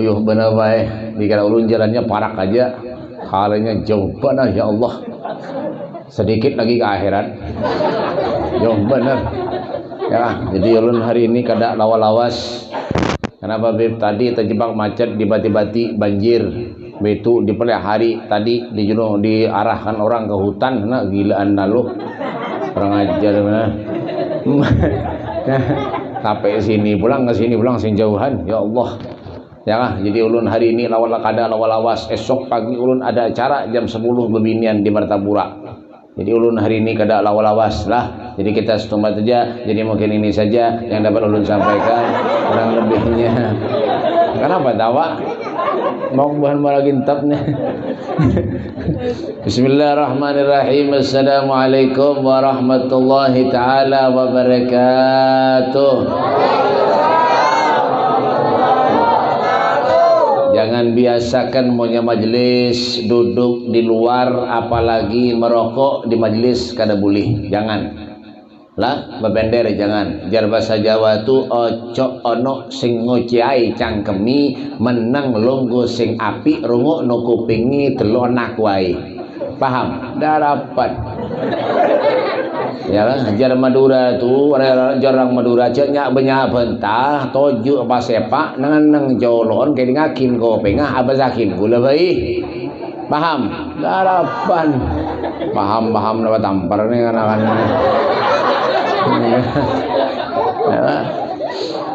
uyuh bener bae dikira ulun jalannya parak aja halnya jauh bener ya Allah sedikit lagi ke akhirat jauh bener ya. Jadi ulun hari ini kada lawas kenapa Beb tadi terjebak macet di bati-bati banjir betu di pelih hari tadi diarahkan orang ke hutan nah gilaan lalu orang ajar nah sampai sini pulang ke sini pulang sing jauhan ya Allah ya. Jadi ulun hari ini lawas esok pagi ulun ada acara jam 10 bebinian di Martapura. Jadi ulun hari ini kada lawas lah. Jadi kita setumbat saja. Jadi mungkin ini saja yang dapat ulun sampaikan kurang lebihnya. Kenapa tawa? Mau bahan maragintab nih. Bismillahirrahmanirrahim. Assalamualaikum warahmatullahi taala wabarakatuh. Jangan biasakan punya majelis duduk di luar apalagi merokok di majelis kada boleh. Jangan. Lah babender jangan. Jar bahasa Jawa tu ojo ono sing ngociai cangkemi menang longgo sing api rungu no kupingi telonak wae. Paham? Darapat. Ya kan jar Madura tu jarang Madura cenyak banyak bentah toju apa sepak nang jolon kayak ngakin ko pengah abazakin gula bayi. Paham? Darapan. Paham dapat tampar nih anak-anak.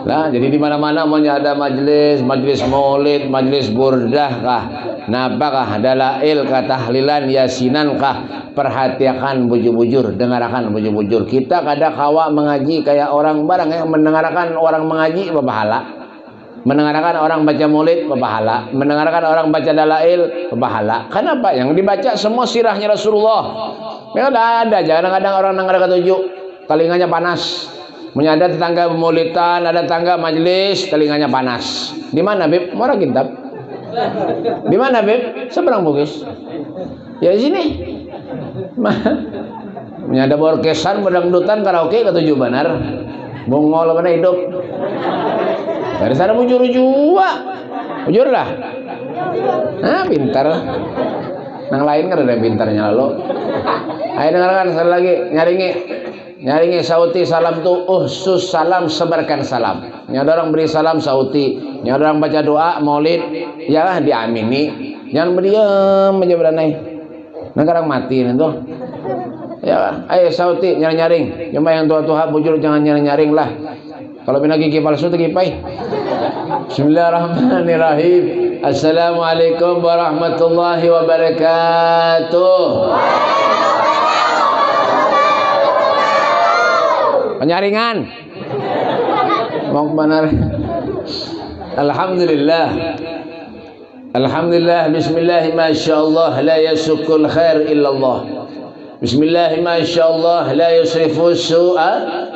Nah, jadi di mana-mana mau ada majelis maulid, majelis burdah kah, napakah, dalail kah, tahlilan, yasinan kah, perhatikan bujur-bujur, dengarkan bujur-bujur. Kita kada kawa mengaji kayak orang barang yang mendengarkan orang mengaji berpahala, mendengarkan orang baca maulid berpahala, mendengarkan orang baca dalail berpahala. Kenapa? Yang dibaca semua sirahnya Rasulullah. Ya ada, kadang-kadang orang dengar ketujuh telinganya panas. Ada tetangga maulidan, ada tetangga majelis, telinganya panas. Di mana, Beb? Murah kitab. Di mana, Beb? Seberang Bugis. Ya di sini. Ada orkesan, berdangdutan, karaoke ketujuh benar. Bongol mana hidup. Dari sana bujur jua. Bujur lah. Nah, pintar. Yang lain kan ada yang pintarnya lalu. Ayo dengarkan sekali lagi, nyaringi sauti salam tuh usus salam sebarkan salam. Ada orang beri salam sauti, ada orang baca doa maulid ya diamini. Jangan berdiam aja beranai. Sekarang mati itu. Ya, ayo sauti nyaring. Cuma yang tua-tua bujur jangan nyaring lah. Kalau bina gigi palsu tu gipai. Bismillahirrahmanirrahim. Assalamualaikum warahmatullahi wabarakatuh. Penyaringan mau benar. Alhamdulillah bismillah masyaallah la yasukul khair illallah. Bismillah masyaallah la yusrifu su'a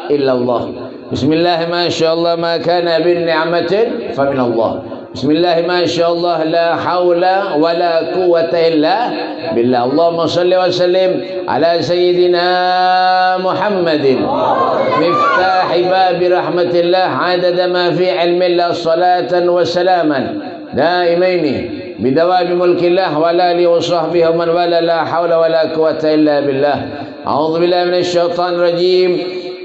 illallah. Bismillah masyaallah ma kana bin ni'matin fa min Allah. Bismillah masyaallah la haula wa la quwwata illa billah. Allahumma salli wa sallim ala sayyidina Muhammadin miftahi babi rahmatillah adada ma fi ilmi Allah salatan wa salaman daimaini bidawami mulkillah wa la li wa sahbihi wa man wala la hawla wa la quwwata illa billah. A'udzu billahi minasy syaithanir rajim.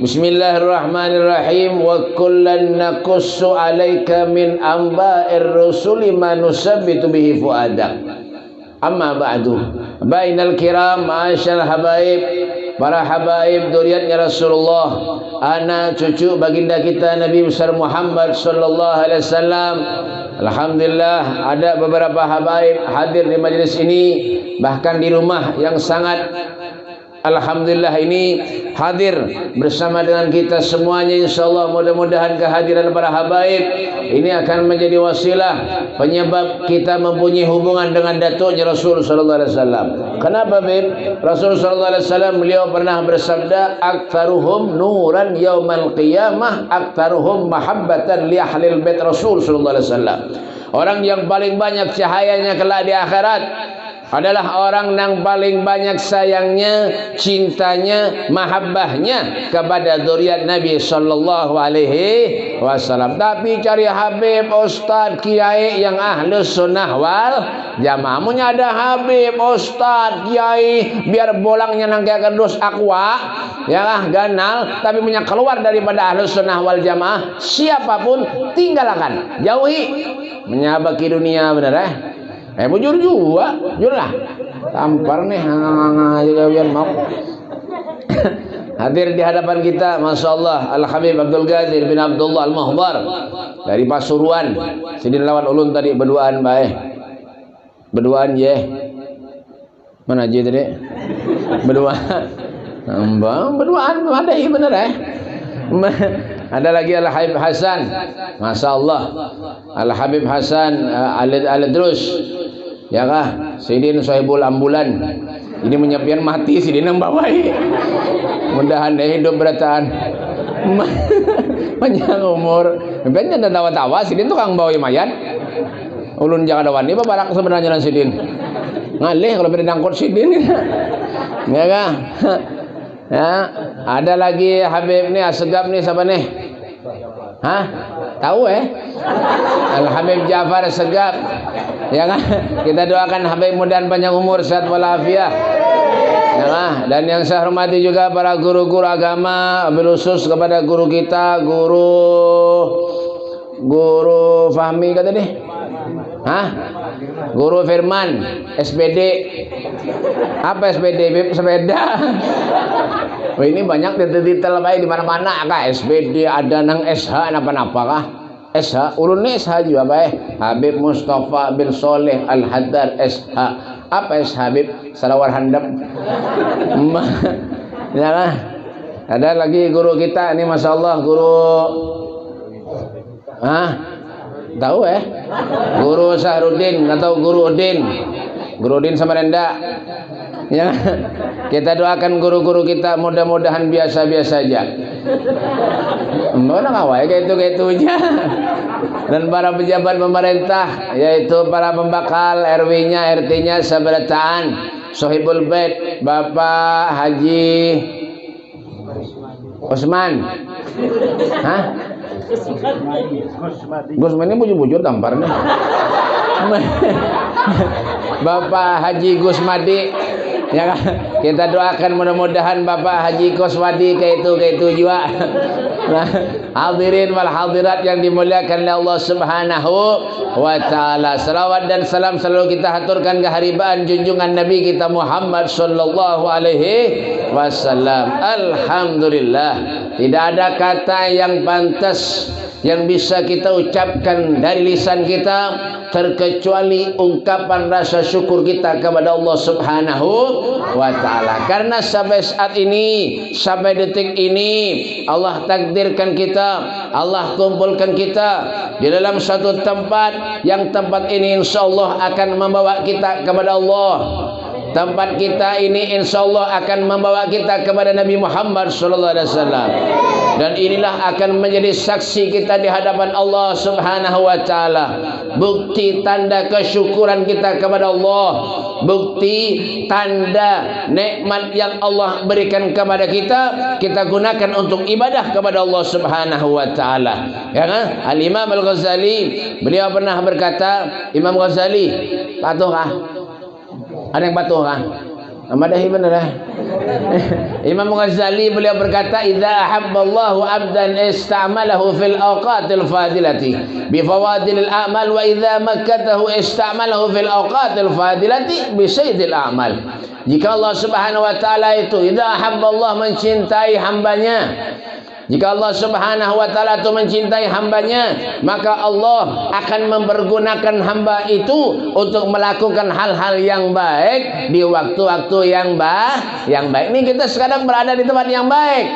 Bismillahirrahmanirrahim. Wa kullan naqussu 'alaika min amba'ir rusuli ma nusabbitu bihi fuadak. Amma ba'du. Bainal kiram ma'asyal habaib, para habaib dzurriyyatnya Rasulullah, anak cucu baginda kita Nabi besar Muhammad sallallahu alaihi wasallam. Alhamdulillah ada beberapa habaib hadir di majelis ini, bahkan di rumah yang sangat alhamdulillah ini hadir bersama dengan kita semuanya. InsyaAllah mudah-mudahan kehadiran para habaib ini akan menjadi wasilah penyebab kita mempunyai hubungan dengan datuknya Rasul sallallahu alaihi wasallam. Kenapa, Bib? Rasul sallallahu alaihi wasallam beliau pernah bersabda, "Aktsaruhum nuran yaumal qiyamah, aktsaruhum mahabbatan li ahlil bait Rasul sallallahu alaihi wasallam." Orang yang paling banyak cahayanya kelak di akhirat adalah orang yang paling banyak sayangnya, cintanya, mahabbahnya kepada zuriat Nabi sallallahu alaihi wasallam. Tapi cari habib, ustaz, kiai yang ahlus sunnah wal jamaah. Munya ada habib, ustaz, kiai biar bolangnya nangke kedus aqua, ya lah ganal, tapi punya keluar daripada ahlus sunnah wal jamaah, siapapun tinggalkan, jauhi. Menyabaki dunia benar bujur juga, jujur lah. Tampar nih, aja kalian mau. Hadir di hadapan kita, Masya Allah, Al-Habib Abdul Ghadir bin Abdullah Al-Muhdar dari Pasuruan. Sidin lawan ulun tadi berduaan baik. Berduaan ye. Mana aja tadi? Berduaan. Berduaan ada bener Ada lagi Al-Habib Hasan, Masya Allah, Al-Habib Hasan Al-Drus, ya kah? Sidin Sohibul Ambulan. Ini menyepian mati Sidin yang bawai. Mudahan dia hidup berataan panjang umur. Memangnya ada tawa-tawa Sidin tuh kang bawa mayat. Ulun jangan ada wani barak sebenarnya Sidin. Ngalih kalau beri nangkut Sidin. Ya kah? Ya, ada lagi Habib nih Asegap nih, siapa nih? Hah? Tahu Al-Habib Ja'far Asegap. Ya kan? Kita doakan Habib mudahan panjang umur, sehat walafiat. Ya kan? Dan yang saya hormati juga para guru-guru agama, wabil khusus kepada guru kita, Guru Fahmi kata deh. Hah? Guru Firman, SPD. Apa SPD? Sepeda. Oh, ini banyak detail baik di mana-mana kah? SPD ada nang SH apa-apa kah? SH, ulun ni SH juga baik. Habib Mustafa bin Soleh Al-Haddad SH. Apa SH Habib? Salawar handap. Ya kan? Ada lagi guru kita ini, Masya Allah, guru tahu Guru Sahrudin atau Guru Udin. Guru Udin Samarinda. Ya, kita doakan guru-guru kita mudah-mudahan biasa-biasa saja. Mana kawai kayak itu aja. Dan para pejabat pemerintah, yaitu para pembakal RW-nya, RT-nya, sabarataan, Sohibul Bait, Bapak Haji Usman. Hah? Gusman ini bujur-bujur tamparnya. Bapak Haji Gusmadi, ya kan? Kita doakan mudah-mudahan Bapak Haji Gusmadi kayak itu juga. Nah, hadirin wal hadirat yang dimuliakan oleh Allah Subhanahu wa taala. Salawat dan salam selalu kita haturkan keharibaan junjungan Nabi kita Muhammad sallallahu alaihi wasallam. Alhamdulillah, tidak ada kata yang pantas yang bisa kita ucapkan dari lisan kita terkecuali ungkapan rasa syukur kita kepada Allah Subhanahu wa taala. Karena sampai saat ini, sampai detik ini, Allah takdirkan kita, Allah kumpulkan kita di dalam satu tempat yang tempat ini insyaallah akan membawa kita kepada Allah. Tempat kita ini insyaallah akan membawa kita kepada Nabi Muhammad sallallahu alaihi wasallam. Dan inilah akan menjadi saksi kita di hadapan Allah Subhanahu wa taala. Bukti tanda kesyukuran kita kepada Allah, bukti tanda nikmat yang Allah berikan kepada kita, kita gunakan untuk ibadah kepada Allah Subhanahu wa taala. Ya kan? Al-Imam Al-Ghazali, beliau pernah berkata, Imam Ghazali, patuh kah? Ada yang patuh kan? Madahi benar Imam Ghazali beliau berkata, idza ahabballahu 'abdan ista'malahu fil awqatil fadilati bi fawadilil a'mal wa idza makkatahu ista'malahu fil awqatil fadilati bi sayyidil a'mal. Jika Allah Subhanahu wa taala itu idza ahabballah mencintai hambanya, jika Allah Subhanahu wa taala itu mencintai hambanya, maka Allah akan mempergunakan hamba itu untuk melakukan hal-hal yang baik di waktu-waktu yang baik. Ini kita sekarang berada di tempat yang baik.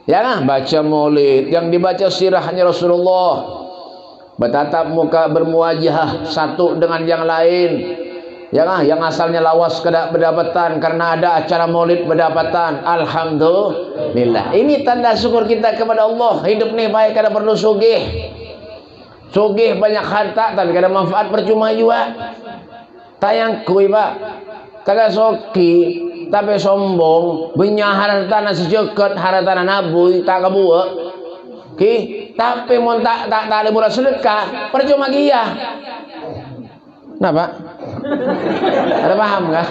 Ya kan? Baca maulid, yang dibaca sirahnya Rasulullah, bertatap muka bermuajah satu dengan yang lain. Ya kan? Yang asalnya lawas kedak berdapatan, karena ada acara maulid berdapatan. Alhamdulillah. Ini tanda syukur kita kepada Allah. Hidup nih baik, kada perlu sugih. Sugih banyak harta dan kada manfaat percuma juga. tayang kui pak kagak soki tapi sombong punya harta sejeket harta nabui tak kebuat ki tapi mau tak ada murah sedekah percuma kia. Kenapa? Ada paham kan?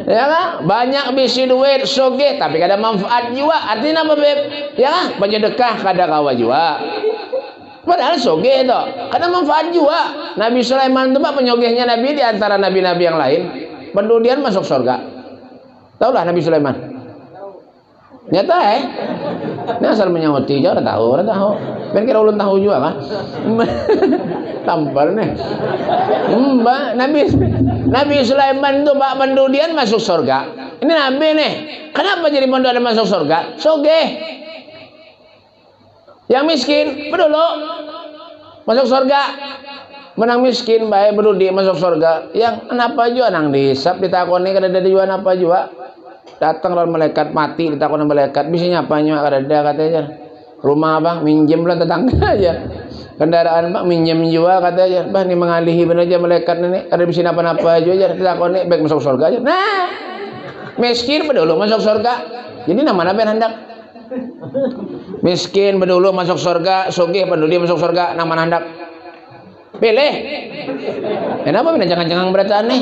Ya kan? Banyak bisi duit soge tapi kada manfaat juga. Artinya apa beb? Ya kan? Penyedekah kada kawa juga. Padahal soge itu kada manfaat juga. Nabi Sulaiman itu pak penyogehnya Nabi di antara nabi-nabi yang lain. Pendudian masuk surga. Tahu lah Nabi Sulaiman? Nyata ini asal menyauti aja orang tahu. Ben kira ulun tahu juga kan? Tampar nih. Nabi Sulaiman itu pak pendudian masuk surga. Ini Nabi nih. Kenapa jadi pendudian masuk surga? Soge. Yang miskin, pedulu masuk surga. Menang miskin baik berdudi masuk surga. Yang kenapa juga nang dihisap ditakoni kada ada jual apa juga. Datang lawan malaikat mati ditakoni malaikat bisanya apa nyoa kada ada katanya. Rumah bang minjem lah tetangga aja. Kendaraan pak minjem juga katanya. Bah ini mengalihi benar aja malaikat ini ada bisa apa-apa aja ditakoni baik masuk surga aja. Nah miskin berdulu masuk surga. Jadi nama apa hendak? Miskin berdulu masuk surga, sugih penduli masuk surga, nama hendak? Pilih. Kenapa bina jangan-jangan berataan nih?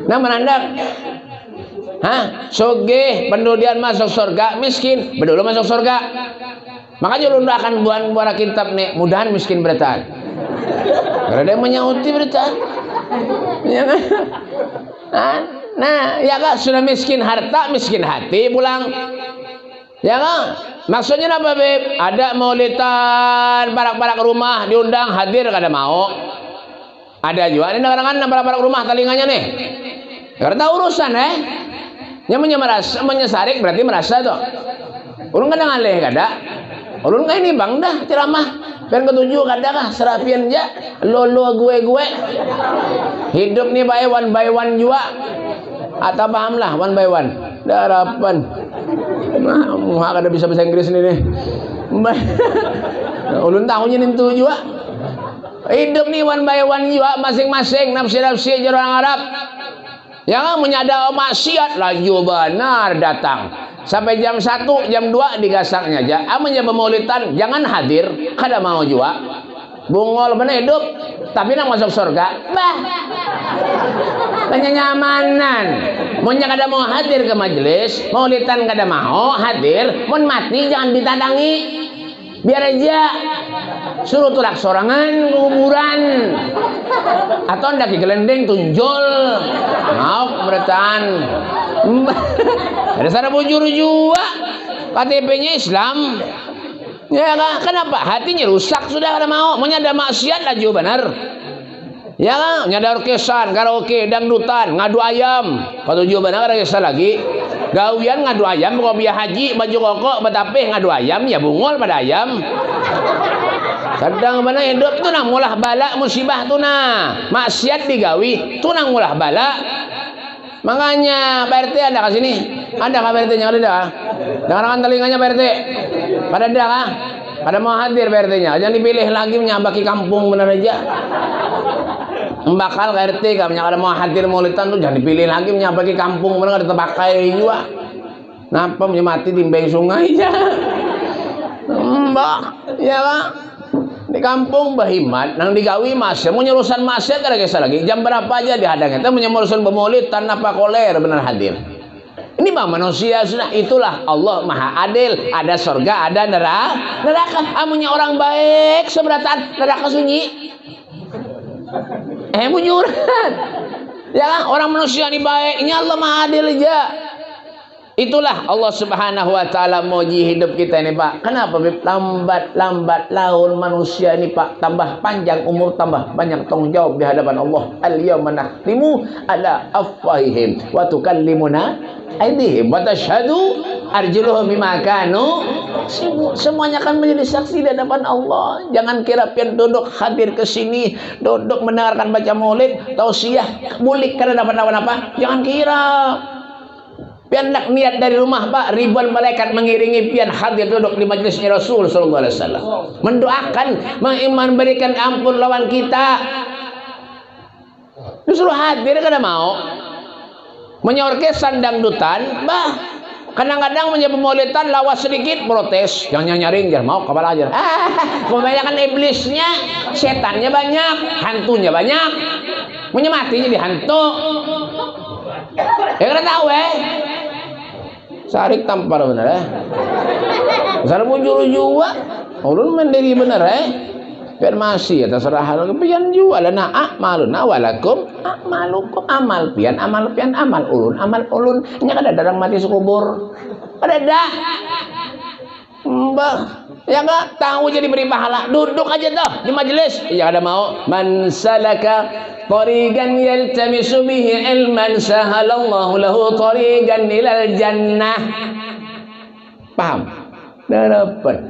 Nama hendak? Hah? Sugih pendudian masuk surga, miskin berdulu masuk surga. Makanya lu akan buat kitab nih, mudahan miskin berataan. Karena dia menyauti berataan. Ya kan? Nah, ya kan sudah miskin harta, miskin hati pulang. Ya kan? Maksudnya apa beb? Ada maulidan parak-parak rumah diundang hadir kada mau. Ada juga ini kadang-kadang parak-parak rumah telinganya nih. Karena urusan Yang menyesarik berarti merasa tuh. Ulun kadang alih kada. Ulun kayak ini bang dah ceramah. Ben ketujuh kada kah serapian aja. Lo gue. Hidup nih by one juga. Atau paham lah one by one. Darapan. Muha kada bisa bahasa Inggris nih. Ulun tahunya nintu juga. Hidup nih one by one juga masing-masing nafsi-nafsi orang Arab. Yang menyadar maksiat laju benar datang. Sampai jam 1, jam 2 digasaknya aja. Amanya pemaulidan jangan hadir, kada mau juga. Bungol benar hidup, tapi nak masuk surga. Bah. Kenyamanan. Monya kada mau hadir ke majelis, maulidan kada mau hadir, mon mati jangan ditadangi. Biar aja suruh tulak sorangan kuburan atau ndak gelendeng tunjol mau beratan ada sana bujur juga KTP-nya Islam ya kan kenapa hatinya rusak sudah kada mau ada maksiat laju benar ya kan nyadar kesan karaoke dangdutan ngadu ayam ketujuh benar ada kisah lagi gawian ngadu ayam kopiah haji baju koko betapeh ngadu ayam ya bungol pada ayam kadang mana hidup tu nang mulah bala musibah tu nah maksiat digawi tu nang mulah bala makanya Pak RT ada ke sini ada kah Pak RT nya ada dengarkan telinganya Pak RT pada ada kah pada mau hadir Pak RT nya jangan dipilih lagi menyambaki kampung benar aja bakal RT kami ada mau hadir maulidan tuh jangan dipilih lagi menyambaki kampung benar ada terpakai juga napa mati timbang sungai aja mbak ya Pak di kampung Bahimat nang digawi masih mau nyerusan masih ada kisah lagi jam berapa aja dihadang itu menyerusan pemaulidan apa koler benar hadir ini bang manusia sudah itulah Allah maha adil ada surga ada neraka amunya orang baik seberatan neraka sunyi bujuran ya kan orang manusia ini baik ini Allah maha adil aja itulah Allah subhanahu wa ta'ala moji hidup kita ini Pak kenapa lambat laun manusia ini Pak tambah panjang umur tambah banyak tanggung jawab di hadapan Allah al-yawma nakhtimu ala afwahihim wa tukallimuna aydihim wa tashhadu arjuluhum bima kanu semuanya akan menjadi saksi di hadapan Allah jangan kira pian duduk hadir ke sini duduk mendengarkan baca maulid tausiah bulik karena dapat apa jangan kira pian nak niat dari rumah Pak ribuan malaikat mengiringi pian hadir duduk di majlisnya Rasul sallallahu alaihi wasallam mendoakan memberikan ampun lawan kita Disuruh hadir kada mau. Menyorkesan dangdutan, bah. Kadang-kadang menyebut maulidan lawas sedikit protes, jangan nyaring, jangan mau kepala aja. Kebanyakan iblisnya, setannya banyak, hantunya banyak, menyemati jadi hantu. Ya kada tahu sarik tampar bener Misalnya muncul juga, ulun mendiri bener biar masih ya terserah pian juga lana a'maluna walakum a'malukum amal pian amal ulun nya kada darang mati sekubur ada dah mbah ya enggak tahu jadi beri pahala duduk aja tuh di majelis ya ada mau man salaka tariqan yaltamisu bihi ilman sahalallahu lahu tariqan ilal jannah paham dapat.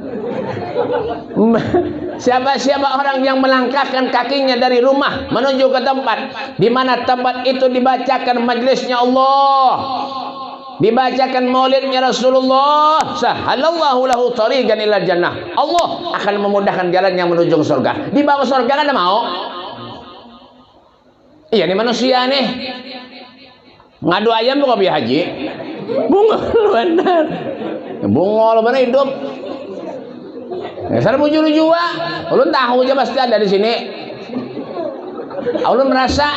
Siapa-siapa orang yang melangkahkan kakinya dari rumah menuju ke tempat di mana tempat itu dibacakan majelisnya Allah, dibacakan maulidnya Rasulullah, sahalallahu lahu tariqan ilal jannah. Allah akan memudahkan jalannya menuju surga. Di bawah surga kan ada mau? Iya nih manusia nih. Ngadu ayam bukan biar haji. Bunga benar. Bungol bener hidup. Saya muncul juga. Ulun tahu aja pasti ada di sini. Ulun merasa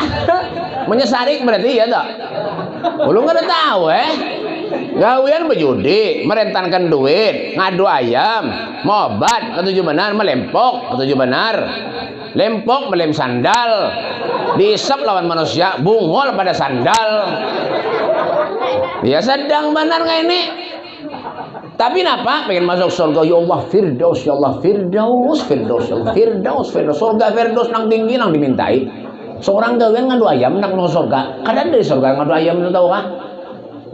menyesarik berarti ya tak. Ulun nggak tahu gawian berjudi, merentankan duit, ngadu ayam, mobat, ketujuh benar, melempok, ketujuh benar, lempok melem sandal, diisap lawan manusia, bungol pada sandal. Ya sedang benar nggak ini? Tapi napa? Pengen masuk surga ya Allah Firdaus, ya Allah Firdaus, Firdaus, ya Allah Firdaus, Firdaus. Surga Firdaus nang tinggi nang dimintai. Seorang gawean ngadu ayam nak masuk surga. Kadang dari surga ngadu ayam itu tahu kah?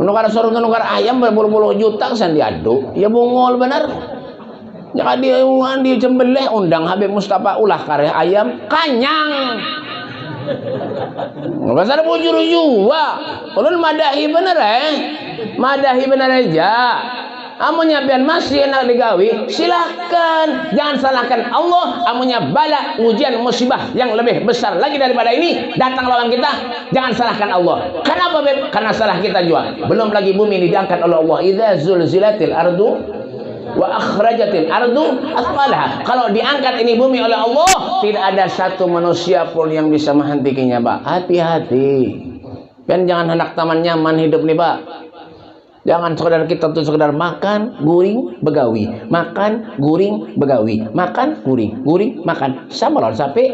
Menukar surga nukar ayam berpuluh-puluh juta kesan diadu. Ya bungol benar. Jangan dia cembelih undang Habib Mustafa ulah karya ayam kanyang. Pasar bujur juga. Ulun madahi bener madahi bener aja. Amunnya pian masih nak digawi, silahkan. Jangan salahkan Allah. Amunnya bala, ujian, musibah yang lebih besar lagi daripada ini datang lawan kita, jangan salahkan Allah. Kenapa beb? Karena salah kita juga. Belum lagi bumi ini diangkat oleh Allah. Idza zulzilatil ardu wa akhrajatil ardu athqalaha. Kalau diangkat ini bumi oleh Allah, tidak ada satu manusia pun yang bisa menghentikannya, Pak. Hati-hati. Dan jangan hendak taman nyaman hidup nih, Pak. Jangan sekedar kita tuh sekedar makan, guring, begawi. Makan, guring, begawi. Makan, guring, guring, makan. Sama lawan sapi.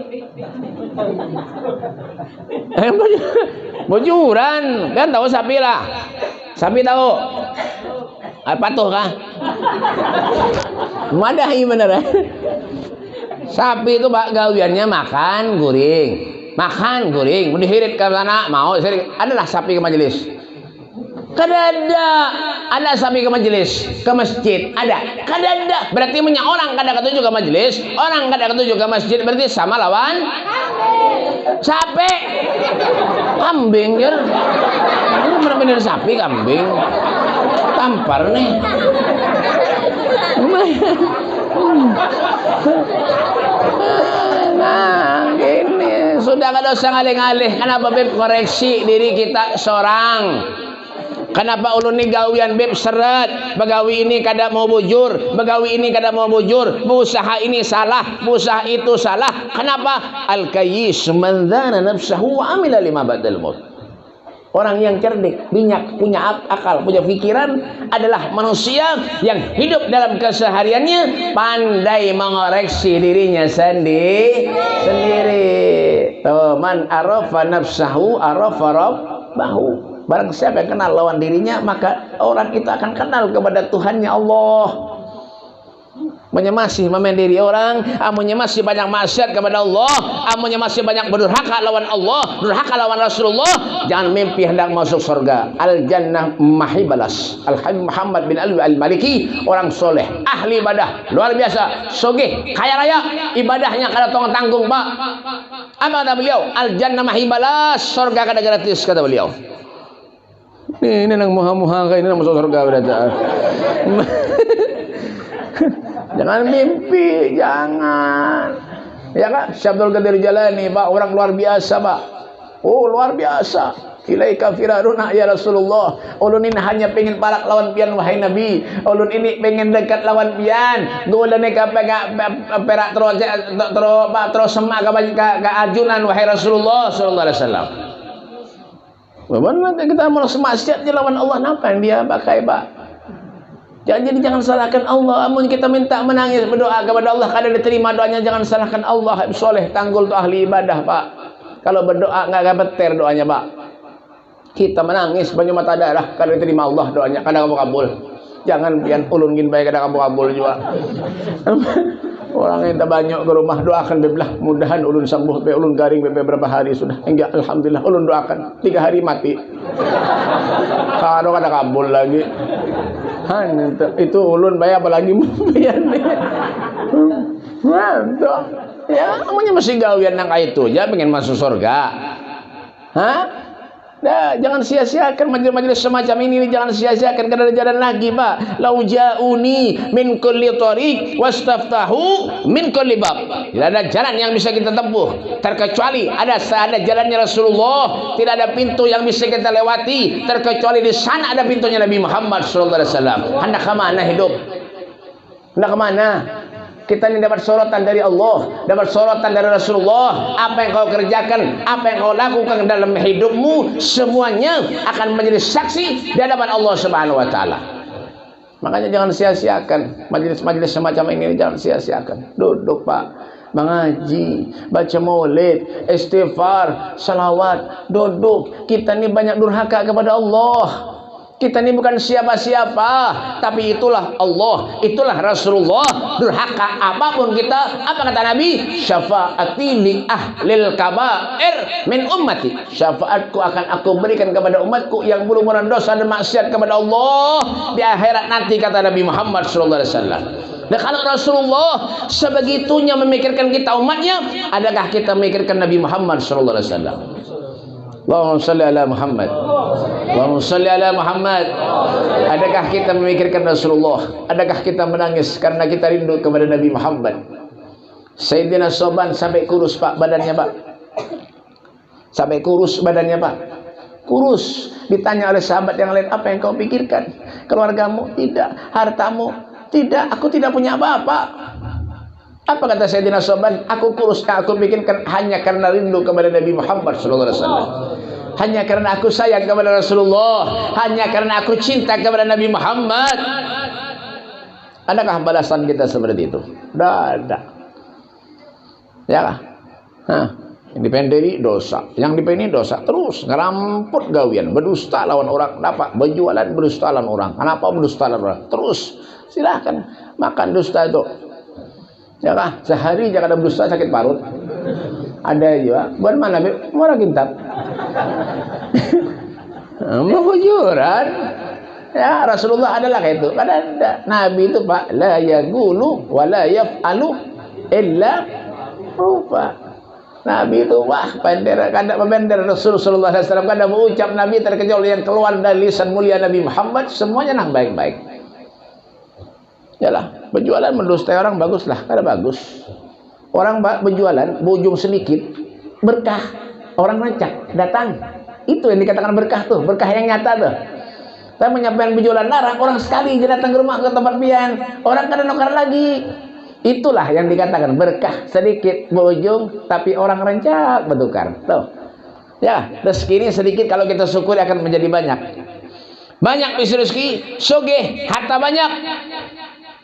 Bojuran. Kan tahu sapi lah. Sapi tahu. Patuh kah? Madahi bener Sapi itu Pak gawiannya makan, guring. Makan, guring. Mau dihirit ke sana, mau. Adalah sapi ke majelis. Kada ada sapi ke majelis, ke masjid, ada. Kada ada. Berarti punya orang kada ketujuh ke majelis, orang kada ketujuh ke masjid berarti sama lawan sapi. Kambing ya. Ini benar-benar sapi kambing. Tampar nih. Nah, gini. Sudah kada usah ngalih-ngalih. Kenapa beb koreksi diri kita seorang? Kenapa ulun ni gawian beb seret, begawi ini kada mau bujur, begawi ini kada mau bujur, berusaha ini salah, berusaha itu salah. Kenapa? Al-kayyis man dzana nafsahu wa amila lima ba'dal maut. Orang yang cerdik, bijak, punya akal, punya pikiran adalah manusia yang hidup dalam kesehariannya pandai mengoreksi dirinya sendiri. Man arafa nafsahu arafa rabbahu. Barang siapa yang kenal lawan dirinya, maka orang itu akan kenal kepada Tuhannya Allah. Amunnya masih memendiri orang, amunnya masih banyak maksiat kepada Allah, amunnya masih banyak berdurhaka lawan Allah, durhaka lawan Rasulullah, jangan mimpi hendak masuk surga. Al-Jannah Mahibalas Al-Habib Muhammad bin Alwi Al-Maliki, orang soleh, ahli ibadah, luar biasa, sogeh, kaya raya, ibadahnya kada tanggung Pak. Apa kata beliau? Al-Jannah Mahibalas, surga kada gratis kata beliau. Ini nang muha-muha kayak ini nang masuk surga berarti. Jangan mimpi, jangan. Ya Kak, Syekh Abdul Qadir Jalani, Pak, orang luar biasa, Pak. Oh, luar biasa. Ilaika firaruna ya Rasulullah. Ulun ini hanya pengen parak lawan pian wahai Nabi. Ulun ini pengen dekat lawan pian. Dolan ka perak terus semak ka ajunan wahai Rasulullah sallallahu alaihi wasallam. Bagaimana kita mau semaksiat lawan Allah, napa yang dia pakai, Pak? Jadi jangan salahkan Allah. Amun kita minta menangis berdoa kepada Allah kada diterima doanya, jangan salahkan Allah. Habib Soleh Tanggul tu ahli ibadah, Pak. Kalau berdoa enggak beter doanya, Pak. Kita menangis banyak mata darah kada diterima Allah doanya, kada kabul. Jangan pian ulun gin bae kada kabul juga. Orang yang banyak ke rumah doakan bebelah, mudahan ulun sembuh be ulun garing beberapa hari sudah. Enggak, alhamdulillah ulun doakan 3 hari mati. Kalau kada kabul lagi. Itu ulun bae apalagi pian. Mantap. Ya, namanya masih gawian nang itu aja pengen masuk surga. Hah? Nah, jangan sia-siakan majelis-majelis semacam ini, jangan sia-siakan, karena ada jalan lagi, Pak. Lau ja'uni min kulli tariq wastaftahu min kulli bab. Tidak ada jalan yang bisa kita tempuh terkecuali ada jalannya Rasulullah. Tidak ada pintu yang bisa kita lewati terkecuali di sana ada pintunya Nabi Muhammad sallallahu alaihi wasallam. Hendak ke mana hidup? Hendak ke mana? Kita ini dapat sorotan dari Allah, dapat sorotan dari Rasulullah. Apa yang kau kerjakan, apa yang kau lakukan dalam hidupmu, semuanya akan menjadi saksi di hadapan Allah Subhanahu wa taala. Makanya jangan sia-siakan majelis-majelis semacam ini, jangan sia-siakan. Duduk, Pak, mengaji, baca maulid, istighfar, salawat, duduk. Kita ini banyak durhaka kepada Allah. Kita ini bukan siapa-siapa, tapi itulah Allah, itulah Rasulullah. Durhaka apapun kita, apa kata Nabi? Syafaati li ahlil kabair min ummati. Syafaatku akan aku berikan kepada umatku yang berumuran dosa dan maksiat kepada Allah di akhirat nanti, kata Nabi Muhammad sallallahu alaihi wasallam. Dan kalau Rasulullah sebegitunya memikirkan kita umatnya, adakah kita memikirkan Nabi Muhammad sallallahu alaihi wasallam? Allahumma salli ala Muhammad. Allahumma salli ala Muhammad. Adakah kita memikirkan Rasulullah? Adakah kita menangis karena kita rindu kepada Nabi Muhammad? Sayyidina Soban sampai kurus, Pak, badannya, Pak. Sampai kurus badannya, Pak. Kurus. Ditanya oleh sahabat yang lain, apa yang kau pikirkan? Keluargamu? Tidak. Hartamu? Tidak. Aku tidak punya apa-apa. Apa kata Sayyidina Soban? Aku kurus, aku pikirkan hanya karena rindu kepada Nabi Muhammad sallallahu alaihi wasallam. Hanya karena aku sayang kepada Rasulullah, hanya karena aku cinta kepada Nabi Muhammad. Adakah balasan kita seperti itu? Tidak ada. Ya kah? Yang dipenderi dosa, yang dipeni dosa, terus ngeramput gawian, berdusta lawan orang, dapat berjualan berdusta lawan orang. Kenapa berdusta lawan orang? Terus silahkan makan dusta itu. Ya kah? Sehari jangan ada berdusta sakit parut. Ada juga. Buat mana? Murah kintab. Mau kujuran. Ya, Rasulullah adalah kayak itu. Kada ada. Nabi itu, Pak, la yaqulu wa la yaf'alu illa rupa. Nabi itu wah, bendera kada membender Rasulullah sallallahu alaihi wasallam, kada mengucap Nabi terkecuali yang keluar dari lisan mulia Nabi Muhammad semuanya nah baik-baik. Yalah, berjualan mendustai orang baguslah, kada bagus. Orang berjualan bujung sedikit berkah, orang rancak datang. Itu yang dikatakan berkah tuh, berkah yang nyata tuh. Saya menyampaikan berjualan larang, orang sekali dia datang ke rumah ke tempat pian, orang kada nukar lagi. Itulah yang dikatakan berkah, sedikit berujung tapi orang rancak bertukar. Tuh. Ya, rezeki ini sedikit kalau kita syukuri akan menjadi banyak. Banyak isi rezeki, sugih, harta banyak.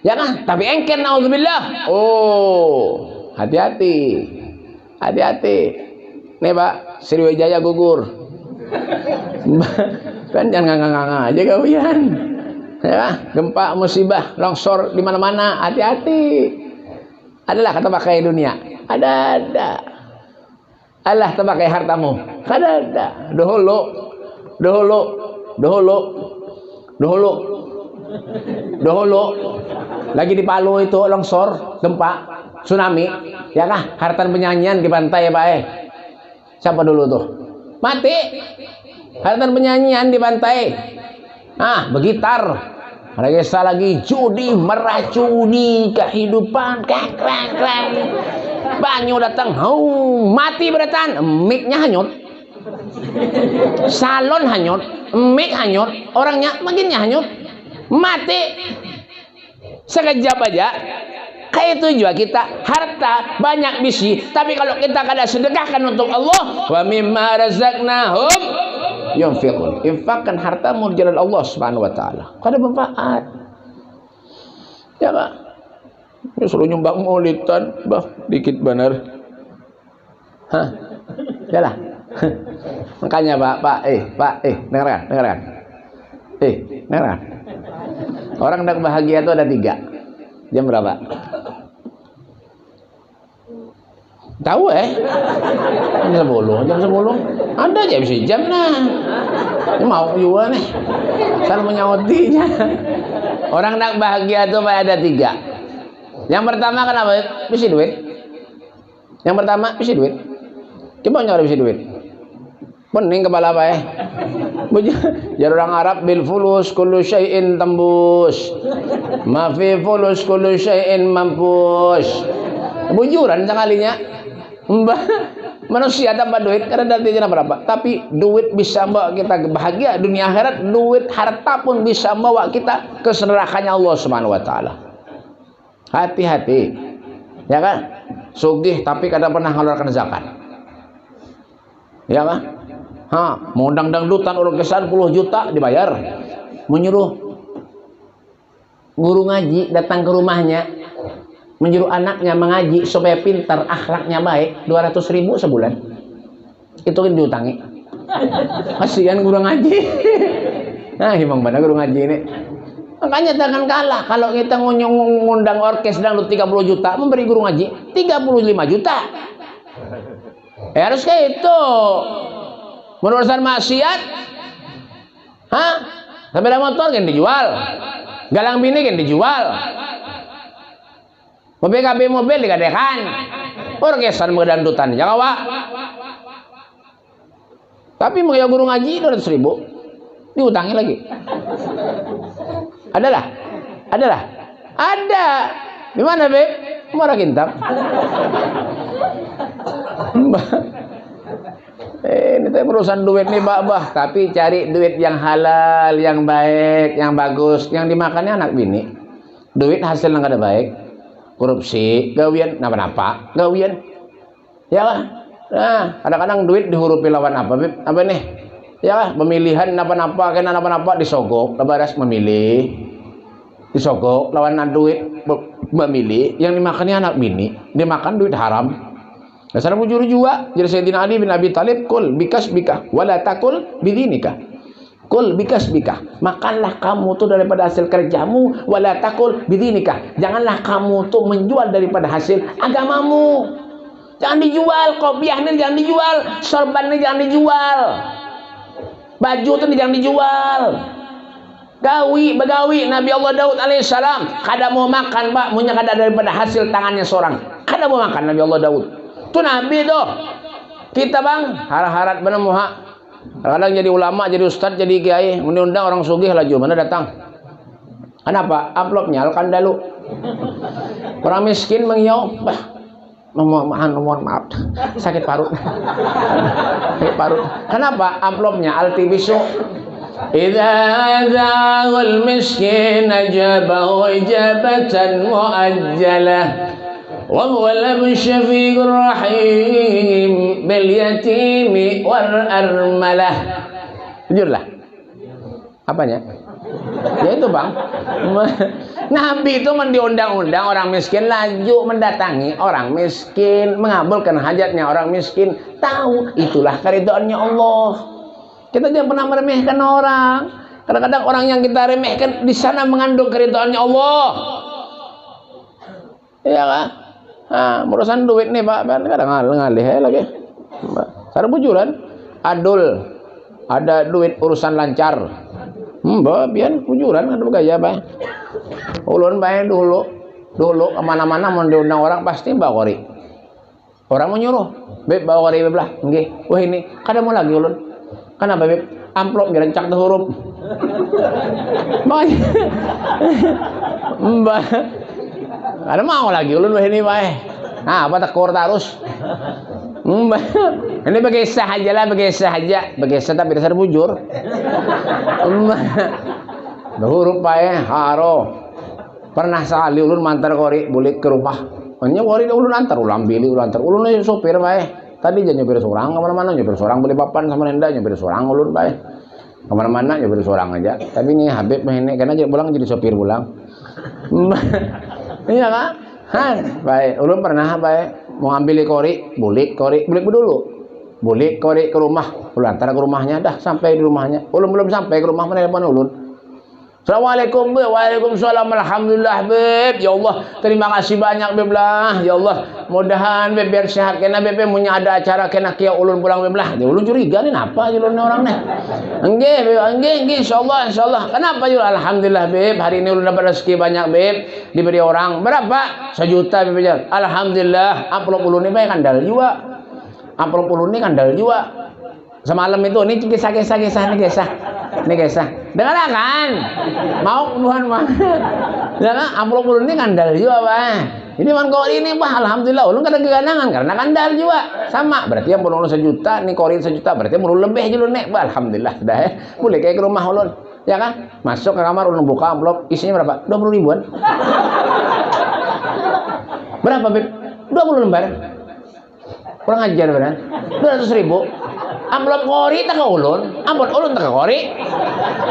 Ya kan? Tapi engken, naudzubillah. Oh, hati-hati. Hati-hati. Nih, Pak, Sriwijaya gugur. Kan jangan nganga-nganga aja kawian. Ya, gempa, musibah, longsor di mana-mana, hati-hati. Adalah kata pakai dunia. Ada. Allah terpakai hartamu. Ada. Dahulu lagi di Palu itu longsor, gempa, tsunami, ya kah? Hartan penyanyian di pantai ya, Pak. Siapa dulu tuh? Mati. Hartan penyanyian di pantai. Begitar. Mereka lagi judi meracuni kehidupan. Krang. Banyu datang, mati beratan, mic-nya hanyut. Salon hanyut, mic hanyut, orangnya makinnya hanyut, mati sekejap aja. Kayak itu juga kita, harta banyak bisi, tapi kalau kita kada sedekahkan untuk Allah, wa mimma razaqnahum yunfiqun, infakkan hartamu di jalan Allah Subhanahu wa taala. Kada manfaat. Ya Pak. Ya suruh nyumbang maulidan, bah dikit benar. Hah. Yalah. Makanya Pak, dengarkan. Dengarkan. Orang yang bahagia itu ada 3. Jam berapa? Tahu jam 10. Ada aja bisa jam nah. Ini mau juga nih. Saya menyautinya. Orang yang bahagia itu ada 3. Yang pertama kenapa? Bisa duit. Yang pertama bisa duit. Coba nyari bisa duit. Pening kepala apa ya? Jar orang Arab bil fulus kullu syai'in tembus. Ma fi fulus kullu syai'in mampus. Bujuran sekalinya. Manusia tanpa duit karena nantinya berapa? Tapi duit bisa membawa kita bahagia dunia akhirat. Duit harta pun bisa membawa kita ke neraka-Nya Allah Subhanahu wa taala. Hati-hati. Ya kan? Sugih tapi kada pernah ngeluarkan zakat. Ya kan? Mau dangdutan orkesan 10 juta dibayar. Menyuruh guru ngaji datang ke rumahnya, menyuruh anaknya mengaji supaya pintar, akhlaknya baik, 200.000 sebulan. Itu kan diutangi. Kasihan guru ngaji. Nah, emang benar guru ngaji ini. Makanya jangan kalah. Kalau kita ngundang orkes dangdut 30 juta, memberi guru ngaji 35 juta. Harus kayak itu. Merupakan maksiat, sepeda motor kan dijual, galang bini kan dijual, mobil digadekan, orkesan mendandutan, jangan Pak. Tapi mau guru ngaji 200.000, diutangi lagi. Ada. Di mana Beb? Marah kintab. Ini perusahaan duit nih bah, tapi cari duit yang halal, yang baik, yang bagus, yang dimakannya anak bini. Duit hasil yang kada baik, korupsi, gawian, napa-napa, gawian. Ya lah. Nah, kadang-kadang duit dihurupi lawan apa, Beb? Apa nih? Ya lah, pemilihan napa-napa, kena napa-napa disogok, lebaras memilih. Disogok lawan duit memilih, yang dimakannya anak bini, dimakan duit haram. Dasar bujur juga. Jadi Sayyidina Ali bin Abi Thalib, kul bikasbika wala takul bidinika. Kul bikasbika, makanlah kamu tuh daripada hasil kerjamu, wala takul bidinika. Janganlah kamu tuh menjual daripada hasil agamamu. Jangan dijual, kopiah ini jangan dijual, sorban ini jangan dijual, baju itu jangan dijual. Begawi Nabi Allah Daud alaihissalam kada mau makan Pak, punya kada daripada hasil tangannya seorang. Kada mau makan Nabi Allah Daud. Itu Nabi tuh. Kita Bang, harat bener muha. Kadang jadi ulama, jadi ustad, jadi kiai, undang orang sugih laju mana datang. Kenapa? Amplopnya alkan dulu. Orang miskin mengiau, mohon maaf, sakit parut. Kenapa? Amplopnya alti bisu. Idza zagul miskin ajabahu ijabatan muajjalah. Wa huwa al-shafiqur rahim bil yatimi wal armalah. Jujurlah. Apanya? Ya itu Bang. Nabi itu mendiundang-undang orang miskin, laju mendatangi orang miskin, mengabulkan hajatnya orang miskin. Tahu itulah keridhaannya Allah. Kita jangan pernah meremehkan orang. Kadang-kadang orang yang kita remehkan di sana mengandung keridhaannya Allah. Iya kan? Nah, urusan duit nih Pak, kadang ngalih lagi. Sarang bujuran, adul, ada duit urusan lancar. Biar bujuran ada gaya Pak. Ulun bae dulu kemana-mana mau diundang orang pasti bawa kori. Orang mau nyuruh, Beb bawa kori belah, nggih. Wah ini, kada mau lagi ulun. Kenapa Beb? Amplop gerencak tuh huruf. Mbak. Ada mau lagi ulun wah ini bae. Nah, apa tekor terus. Ini begesah aja lah, begesah aja. Begesah tapi dasar bujur. Huruf pae haro. Pernah sekali ulun mantar kori bulik ke rumah. Hanya kori ulun antar ulang bili ulang antar. Ulun sopir pae. Tadi jangan nyopir seorang kemana-mana, nyopir seorang beli papan sama nenda, nyopir seorang ulun pae. Kemana-mana nyopir seorang aja. Tapi ini Habib ini karena aja pulang jadi sopir pulang. Iya kan? Han, baik. Ulun pernah baik mau ambil kori, bulik dulu. Bulik kori ke rumah, ulun antar ke rumahnya dah sampai di rumahnya. Ulun belum sampai ke rumah menelpon ulun. Assalamualaikum, Beb. Waalaikumsalam. Alhamdulillah, Beb. Ya Allah, terima kasih banyak, Beb lah. Ya Allah, mudahan Beb biar sehat. Kena Beb punya ada acara kena kia ulun pulang Beb lah. Ya ulun curiga nih apa julun orang nih. Enggih, Beb, enggih, insyaallah. Kenapa julun? Alhamdulillah, Beb. Hari ini ulun dapat rezeki banyak, Beb. Diberi orang. Berapa? 1 juta, Beb. Alhamdulillah. Amplop ulun ini banyak kandal juga. Amplop ulun ini kandal juga. Semalam itu ini kisah. Dengar kan? Mau Tuhan mah. Ya kan? Amplop ulun ini kandal juga, Pak. Ini man kori ini, Pak. Alhamdulillah ulun kada keganangan karena kandal juga. Sama. Berarti yang ulun 1 juta, nih kori 1 juta, berarti ulun lebih julun nek. Alhamdulillah sudah ya. Boleh kayak ke rumah ulun. Ya kan? Masuk ke kamar ulun buka amplop, isinya berapa? 20 ribuan. Berapa, Beb? 20 lembar. Kurang ajar benar. 200 ribu. Amplop kori tak ke ulun, amplop ulun tak ke kori.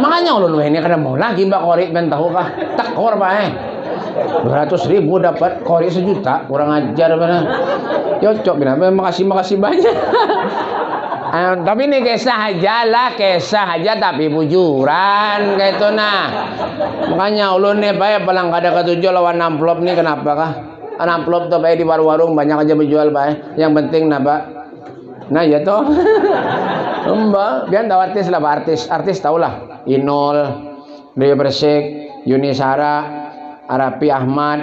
Makanya ulun ini kada mau lagi mbak kori ben tahu kah? Takor bae. 200 ribu dapat kori 1 juta, kurang ajar benar. Cocok benar. Makasih banyak. Tapi ini kisah aja tapi bujuran kayak itu nah. Makanya ulun nih bae paling kada ketujuh lawan amplop nih kenapa kah? Amplop tuh bae di warung-warung banyak aja menjual bae. Yang penting napa? Nah ya toh. Mbak, biar tahu artis lah, artis tahu lah. Inul, Dewi Persik, Yuni Sara, Arapi Ahmad,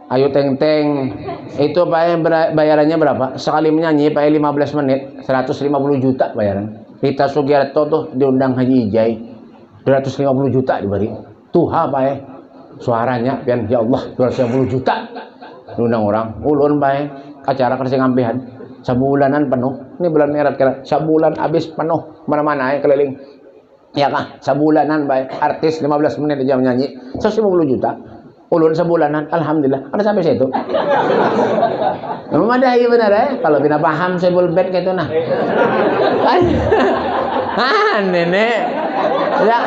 Ayu Teng Teng. Itu Pak bayarannya berapa? Sekali menyanyi Pak 15 menit 150 juta bayaran. Rita Sugiarto tuh diundang Haji Ijai 250 juta diberi. Tuha Pak suaranya pian ya Allah 250 juta diundang orang. Ulun Pak acara kerja ngampihan. Sebulanan penuh. Ini bulan Maret kira. Sebulan habis penuh. Mana-mana keliling. Ya kah? Sebulanan baik. Artis 15 menit aja menyanyi. 150 juta. Ulun sebulanan. Alhamdulillah. Ada sampai situ. Memadahi benar ya. Kalau tidak paham saya bulbet kayak itu nah. Nenek. Ya,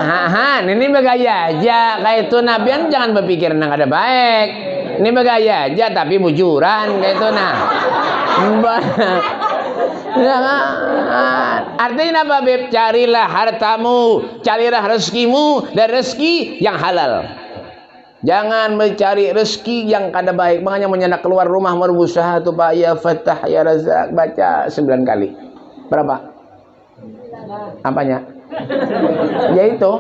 ini bergaya aja. Kayak itu nabian jangan berpikir nang ada baik. Ini bergaya aja tapi bujuran kayak itu nah. Artinya apa, Beb? Carilah hartamu, carilah rezekimu dan rezeki yang halal. Jangan mencari rezeki yang kada baik. Makanya menyenak keluar rumah berusaha tuh Pak, ya Fattah ya Razak baca 9 kali. Berapa? Apanya? Ya itu.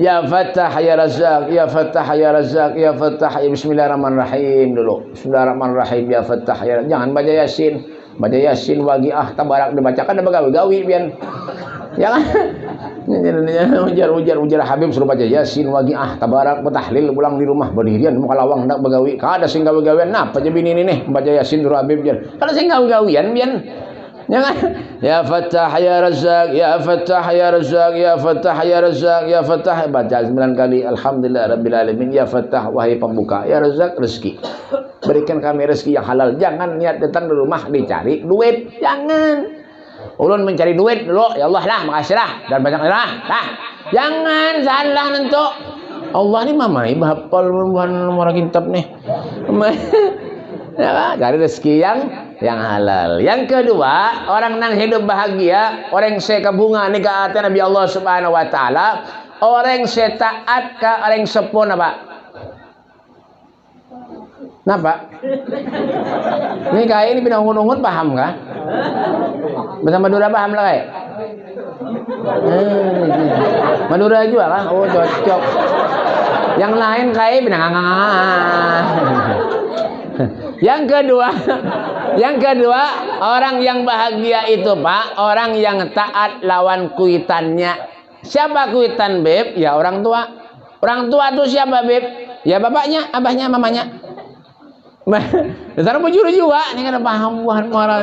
Ya Fattah ya Razak, ya Fattah ya Razak, ya Fattah ya Bismillahirrahmanirrahim dulu. Bismillahirrahmanirrahim ya Fattah ya. Jangan baca Yasin. Baca Yasin waqiah tabarak dibacakan ada begawi-gawi pian. Ya kan? Ujar Habib suruh baca Yasin waqiah tabarak tahlil pulang di rumah berdirian muka lawang ndak begawi. Kada sing gawe-gawean napa je bini ini nih baca Yasin suruh Habib jan. Kada sing gawe-gawean pian. Ya kan? Ya Fattah ya Razak, ya Fattah ya Razak, ya Fattah ya Razak, ya Fattah baca 9 kali. Alhamdulillah rabbil alamin. Ya Fattah wahai pembuka, ya Razak rezeki. Berikan kami rezeki yang halal. Jangan niat datang di rumah dicari duit. Jangan. Ulun mencari duit dulu. Ya Allah lah, makasih lah. Dan banyak lah. Jangan salah nentuk. Allah ini mama ibu hafal nomor kitab nih. Ya, cari rezeki yang halal. Yang kedua, orang nang hidup bahagia, orang sekabunga ni ka ate Nabi Allah Subhanahu wa taala, orang setaat ka orang sepon apa? Napa? Ini kayak ini pinangun-ungun paham kah? Bahasa Madura paham lah kayak? Madura juga kan? Oh cocok. Yang lain kayak pinangangangan. Yang kedua, orang yang bahagia itu Pak, orang yang taat lawan kuitannya. Siapa kuitan, Beb? Ya orang tua. Orang tua itu siapa, Beb? Ya bapaknya, abahnya, mamanya. Dasar bujur juga, ini kan paham buah marah.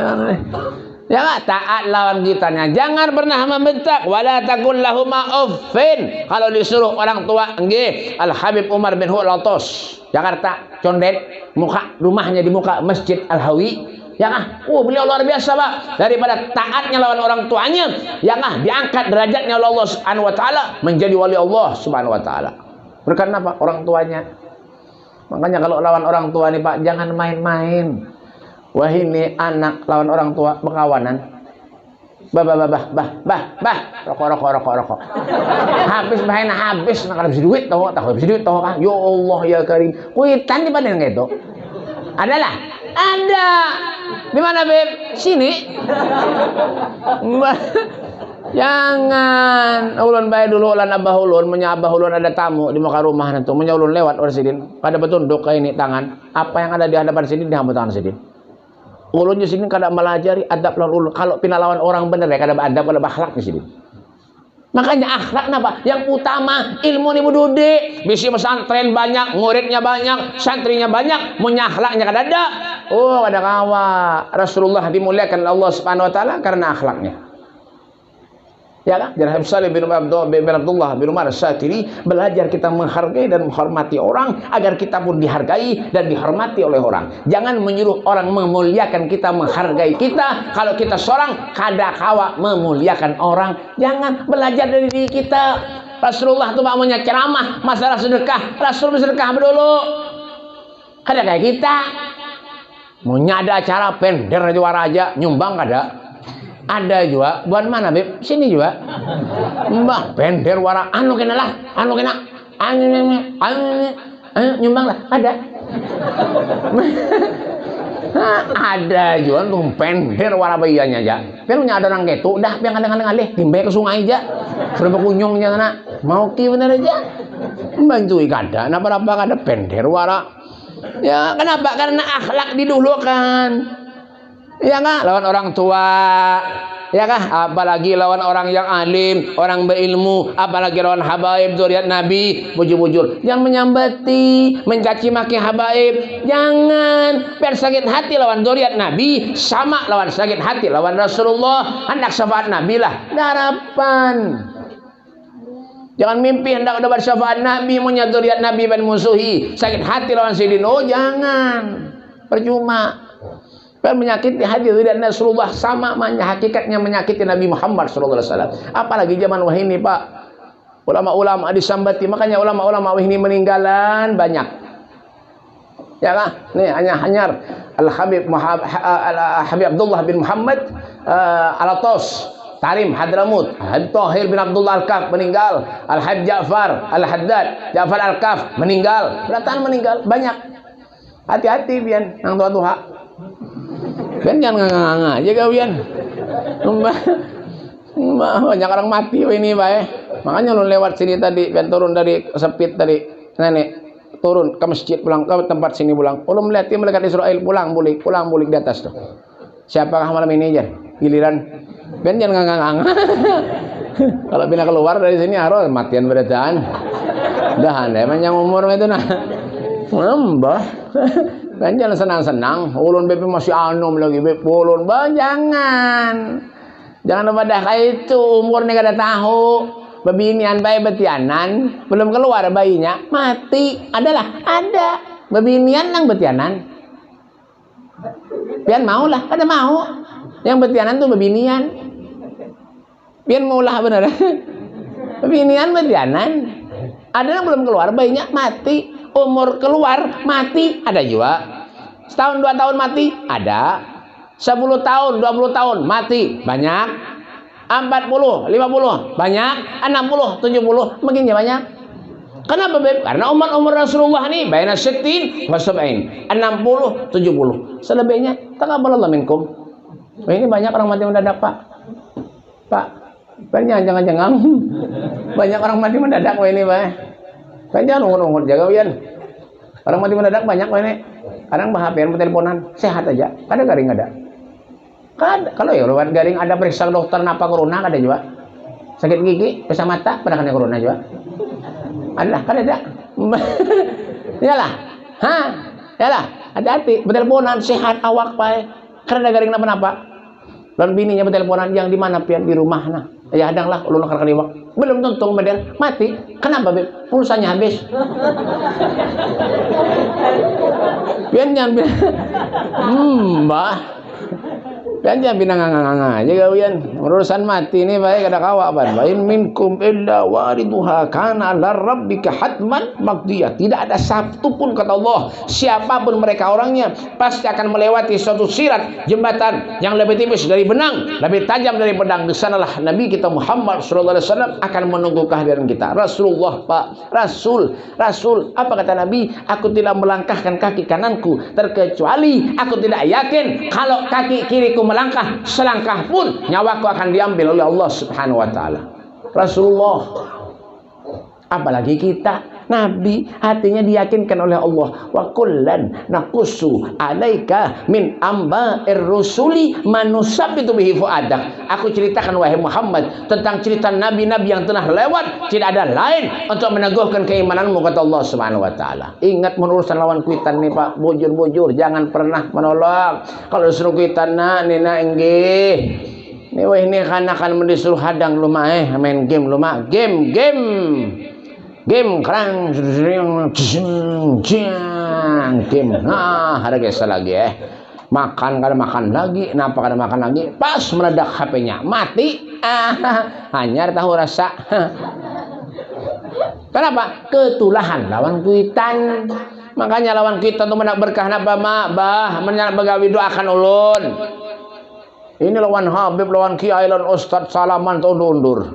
Ya taat lawan kitanya. Jangan pernah membentak. Wala takun lahuma uffin. Kalau disuruh orang tua, nggih. Al Habib Umar bin Hulatos, Jakarta, Condet, muka rumahnya di muka Masjid Al Hawi. Ya kah? Beliau luar biasa, Pak. Daripada taatnya lawan orang tuanya, ya kah? Diangkat derajatnya oleh Allah Subhanahu wa taala menjadi wali Allah Subhanahu wa taala. Berkarena apa? Orang tuanya. Makanya kalau lawan orang tua nih, Pak, jangan main-main. Wah, ini anak lawan orang tua berkawanan. Rokok. Habis bahaya habis, nak habis duit tahu, tak habis duit tahu kah? Ya Allah ya Karim. Kuitan di mana gitu? Adalah. Ada. Di mana, Beb? Sini. Jangan ulun bae dulu ulan abah ulun, munya abah ulun ada tamu di muka rumah nanti, munya ulun lewat orang sidin, kada betunduk ke ini tangan, apa yang ada di hadapan sidin dihambut tangan sidin. Ulun di sini kada melajari adab lawan ulun, kalau pinalawan orang bener ya kada adab kada akhlak di sini. Makanya akhlak napa? Yang utama ilmu ni bududi, bisi pesantren banyak, muridnya banyak, santrinya banyak, munya akhlaknya kada ada. Kada kawa. Rasulullah dimuliakan Allah Subhanahu wa taala karena akhlaknya. Ya kan? Jadi Salim bin Abdullah bin Umar As-Satiri belajar kita menghargai dan menghormati orang agar kita pun dihargai dan dihormati oleh orang. Jangan menyuruh orang memuliakan kita, menghargai kita. Kalau kita seorang kada kawa memuliakan orang. Jangan belajar dari diri kita. Rasulullah itu makmunya ceramah masalah sedekah. Rasul bersedekah dulu. Kada kayak kita. Munya ada acara pender juara aja nyumbang kada. Ada juga, buat mana, Beb? Sini juga. Mbak, pender wara, anu kena lah, anu nyumbang lah, ada. Ada juga tuh pender wara bayiannya aja. Penuhnya ada orang gitu, dah biang kadang-kadang alih, timbe ke sungai aja. Sudah berkunjungnya kena, mau ki bener aja. Bantu kada, napa-napa kada pender wara. Ya, kenapa? Karena akhlak didulukan. Ya kah? Lawan orang tua. Ya kah? Apalagi lawan orang yang alim, orang berilmu, apalagi lawan habaib zuriat Nabi, bujur-bujur. Jangan menyambati, mencaci maki habaib. Jangan. Biar sakit hati lawan zuriat Nabi, sama lawan sakit hati lawan Rasulullah. Hendak syafaat Nabi lah. Harapan. Jangan mimpi hendak dapat syafaat Nabi, punya zuriat Nabi dan musuhi. Sakit hati lawan sidin. Jangan. Percuma. Menyakiti hati dan Rasulullah sama hakikatnya menyakiti Nabi Muhammad sallallahu alaihi wasallam. Apalagi zaman wah ini, Pak. Ulama-ulama disambati, makanya ulama-ulama wah ini meninggalan banyak. Ya kah? Nih hanyar Al Habib Abdullah bin Muhammad Alatos Tarim Hadramut, Habib Tahir bin Abdullah Al-Kaf meninggal, Al Habib Ja'far Al-Haddad Ja'far Al-Kaf meninggal, beratan meninggal banyak. Hati-hati pian nang tua-tua. Kan jangan nganga-nganga aja kawian. Banyak orang mati ini, Pak. Makanya lu lewat sini tadi, kan turun dari sepit tadi. Nenek turun ke masjid pulang ke tempat sini pulang. Lu melihat dia melihat Israel pulang bulik di atas tuh. Siapakah malam ini aja? Giliran kan jangan nganga-nganga. Kalau pindah keluar dari sini harus matian berdaan. Dah emang yang umur itu nah. Mbah. Kan jangan senang-senang, ulun BP masih anom lagi, BP ulun, jangan pada kayak itu, umurnya kada tahu, bebinian bayi betianan, belum keluar bayinya, mati, ada, bebinian nang betianan, pian mau lah, kada mau, yang betianan tuh bebinian, pian mau lah bener, bebinian betianan, ada yang belum keluar bayinya mati. Umur keluar mati ada juga. Setahun 2 tahun mati ada. 10 tahun 20 tahun mati banyak. 40 50 banyak. 60 70 makin banyak. Kenapa, Beb? Karena umur Rasulullah nih baina 60 wa 70 60 70. Selebihnya taqabbalallahu minkum. Ini banyak orang mati mendadak, Pak. Banyak jangan-jangan. Banyak orang mati mendadak ini, Pak. Kayaknya nunggu jaga wian. Orang mati mendadak banyak ini. Kadang HP-an teleponan sehat aja. Kada garing ada. Kalau ya lewat garing ada periksa dokter napa corona kada juga. Sakit gigi, periksa mata pada kena corona juga. Ada kada ada. Iyalah. Yalah. hati-hati, berteleponan sehat awak pae. Karena garing napa-napa. Lawan bininya berteleponan yang di mana pian di rumah nah. Ya hadang lah ulun kar kaliwak. Belum tentu kemudian mati. Kenapa Beb? Pulsanya habis. Pian jangan mbah. Pian jangan binang-nganga aja gawian. Urusan mati ini baik ada kawak ban. Wa in minkum illa wariduha kana larabbika hatman maqdiyah. Tidak ada satu pun kata Allah, siapapun mereka orangnya pasti akan melewati suatu sirat jembatan yang lebih tipis dari benang, lebih tajam dari pedang. Di sanalah Nabi kita Muhammad sallallahu alaihi wasallam akan menunggu kehadiran kita. Rasulullah, Pak, Rasul. Apa kata Nabi? Aku tidak melangkahkan kaki kananku terkecuali aku tidak yakin kalau kaki kiriku melangkah selangkah pun nyawaku akan diambil oleh Allah Subhanahu wa taala. Rasulullah, apalagi kita Nabi, hatinya diyakinkan oleh Allah. Wa kullan naqussu alaika min amba'ir rusuli manusabbitu bihi fuadak. Aku ceritakan wahai Muhammad tentang cerita nabi-nabi yang telah lewat, tidak ada lain untuk meneguhkan keimananmu kata Allah Subhanahu wa taala. Ingat urusan lawan kuitan nih Pak, bujur-bujur jangan pernah menolak. Kalau disuruh kuitan nina enggih. Ini kan akan disuruh hadang lu mah main game lu mah game kerang game ada gesa lagi makan kada makan lagi kenapa kada makan lagi pas meledak HP-nya mati hanya tahu rasa. Kenapa? Ketulahan lawan kuitan. Makanya lawan kuitan tuh menak berkah napa mak bah menak begawi doakan ulun. Ini lawan Habib lawan Kiai lawan Ustadz salaman tuh undur.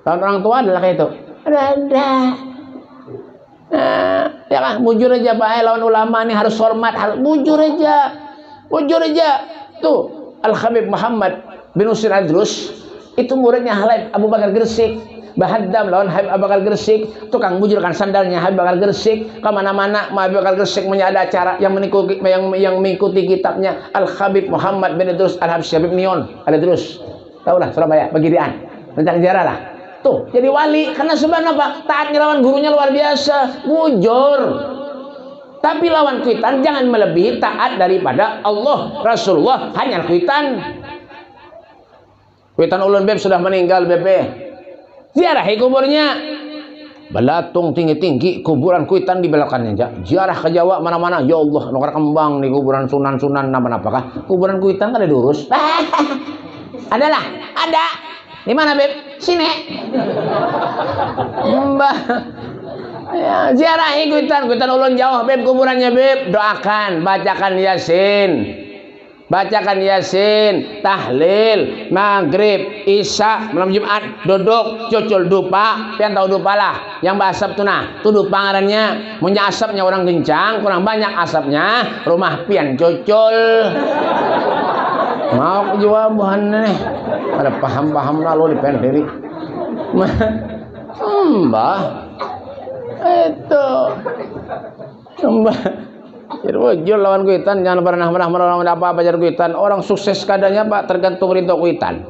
Lawan orang tua adalah kayak itu. Ada. Ya kan, bujur aja Pak, lawan ulama nih harus hormat, harus bujur aja. Tuh, Al-Habib Muhammad bin Usain Adrus itu muridnya Habib Abu Bakar Gresik. Bahaddam lawan Habib Abu Bakar Gresik, tukang bujurkan sandalnya Habib Bakar Gresik, kemana-mana Habib Bakar Gresik punya ada acara yang mengikuti kitabnya Al-Habib Muhammad bin Idrus Al-Habsyi Habib Nion, ada terus. Tahu lah Surabaya, Begirian, rencana sejarah lah. Tuh, jadi wali karena sebenarnya apa? Taatnya lawan gurunya luar biasa, bujur. Tapi lawan kuitan jangan melebihi taat daripada Allah, Rasulullah, hanya kuitan. Kuitan ulun Beb sudah meninggal Beb. Ziarahi kuburnya. Belatung tinggi-tinggi kuburan kuitan di belakangnya. Ziarah ke Jawa mana-mana, ya Allah, nukar kembang di kuburan sunan-sunan napa-napakah? Kuburan kuitan kan ada diurus. Adalah, ada. Di mana Beb? Sini. Mbah. Ya, ziarahi kuitan ulun jauh Beb kuburannya Beb. Doakan, bacakan Yasin, tahlil, maghrib, isya, malam Jumat, duduk, cucul dupa, pian tahu dupa lah, yang basap tuh nah, tuh dupa ngarannya, punya asapnya orang kencang, kurang banyak asapnya, rumah pian cucul. Mau jawaban nih, ada paham lalu di pendiri. Mbah, itu, mbah. Jadi wajur lawan kuitan jangan pernah menolong apa-apa jadi kuitan. Orang sukses kadanya Pak tergantung ridho kuitan.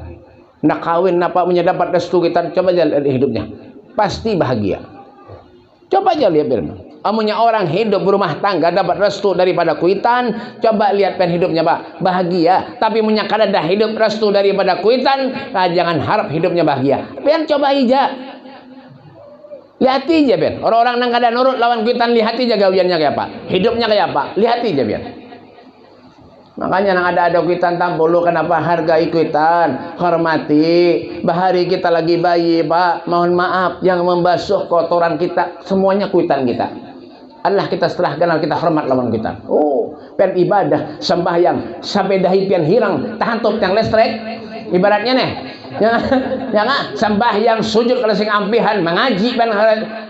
Nak kawin napa punya dapat restu kuitan, coba aja lihat hidupnya. Pasti bahagia. Coba aja lihat Firman. Amunya orang hidup berumah tangga dapat restu daripada kuitan, coba lihat pen hidupnya Pak, bahagia. Tapi punya kadada hidup restu daripada kuitan, jangan harap hidupnya bahagia. Pian coba aja. Lihati aja Ben, orang-orang nang kada nurut lawan kuitan, lihati aja gawiannya kayak apa, hidupnya kayak apa, lihati aja Ben. Makanya nang ada kuitan tampulu kenapa hargai kuitan, hormati. Bahari kita lagi bayi Pak, mohon maaf yang membasuh kotoran kita semuanya kuitan kita. Allah kita setelah kenal kita hormat lawan kuitan. Oh, pen ibadah sembahyang sampai dahi pian hirang tahan top yang listrik. Ibaratnya nih, ya nggak sembahyang sujud kalau sing ampihan mengaji ben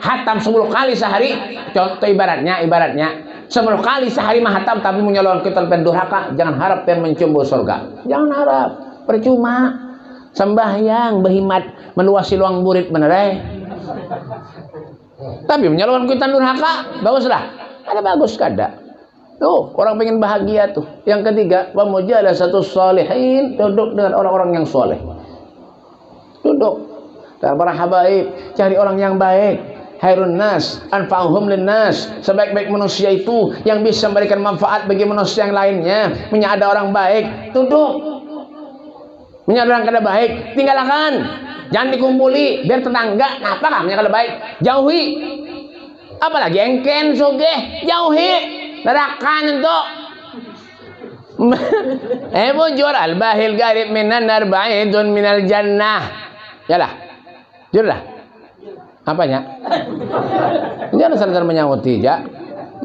hatam 10 kali sehari. Contoh ibaratnya 10 kali sehari mah hatam tapi menyolong kita pen durhaka, jangan harap pen mencumbu surga. Jangan harap, percuma. Sembahyang berhimat meluasi luang murid bener Tapi menyolong kita durhaka, baguslah. Ada bagus kada. Tuh, orang pengen bahagia tuh. Yang ketiga, pemuja satu solehin, duduk dengan orang-orang yang soleh. Duduk. Dan para habaib, cari orang yang baik. Khairun nas anfa'uhum linnas. Sebaik-baik manusia itu yang bisa memberikan manfaat bagi manusia yang lainnya. Punya ada orang baik, tutup. Punya ada orang kada baik, tinggalkan. Jangan dikumpuli biar tetangga. Nah, apa punya kada baik? Jauhi. Apalagi engken sugih, jauhi. Nerakan untuk bujur al-bahil garib minan nar ba'idun minal jannah. Yalah. Jurlah. Apanya? Jangan sadar menyauti ja.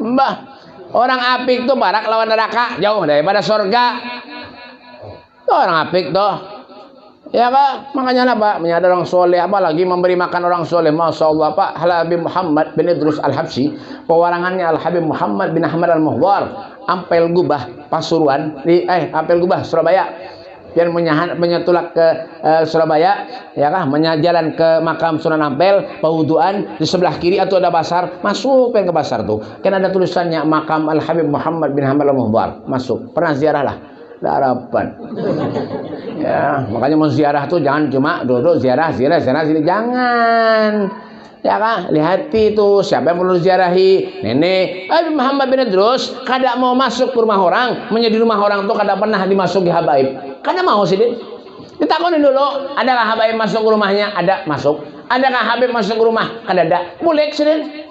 Mbah, orang apik tuh barak lawan neraka, jauh daripada surga. Orang apik tuh. Ya Pak, makanya lah Pak, menyadar orang soleh, apalagi memberi makan orang soleh. Masya Allah Pak, Habib Muhammad bin Idrus Al-Habsyi, pewarangannya Al-Habib Muhammad bin Ahmad Al-Muhdhar, Ampel Gubah Pasuruan, Ampel Gubah Surabaya, yang menyetulak ke Surabaya, ya kah, menjalan ke makam Sunan Ampel, pewuduan di sebelah kiri atau ada pasar, masuk ke pasar tuh, kan ada tulisannya makam Al-Habib Muhammad bin Ahmad Al-Muhdhar, masuk, pernah ziarah lah. Harapan ya, makanya mau ziarah tuh jangan cuma duduk ziarah sini, jangan ya kan, lihati tuh siapa yang perlu ziarahi. Nenek Muhammad bin Idrus kada mau masuk ke rumah orang, menjadi rumah orang tuh kada pernah dimasuki habaib, kada mau sih ditakonin dulu, adakah habaib masuk ke rumahnya? Ada, masuk. Adakah Habib masuk ke rumah? Kada ada, boleh sih.